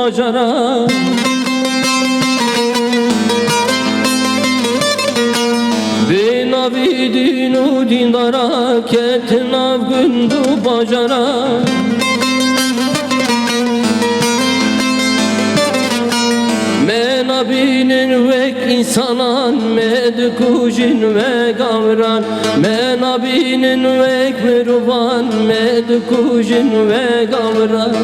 bacara. Benavi dinu dindara ketnav gündu bacara. Menabinin vek insanan medkujin ve gavran. Menabinin vek mervan medkujin ve gavran.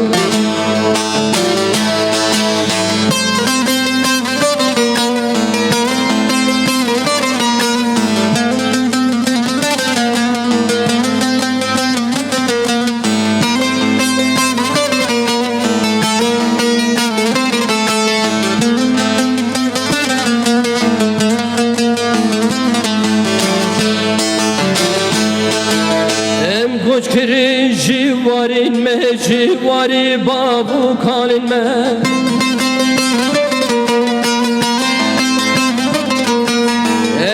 Koç kiri jivarin me jivari babu kalin me.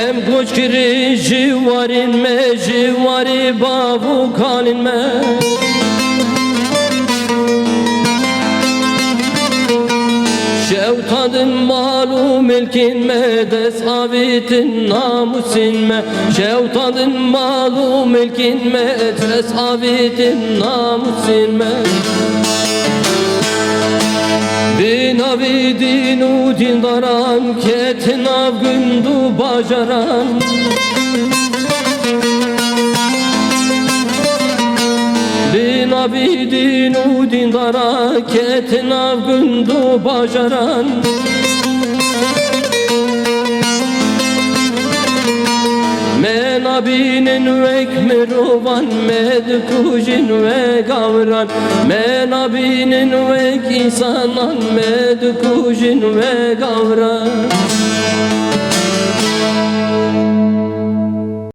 Em koç kiri jivarin me jivari babu kalin me. Şevtadın malu milkin me desavitin namusin me. Şevtadın malu milkin me desavitin namusin me. Binavi dinu dindaran ketnav gündu bacaran. Binavi dinu dindara ketnav gündu bacaran. Menabinin vek mervan medkujin ve gavran. Menabinin vek insanan medkujin ve gavran.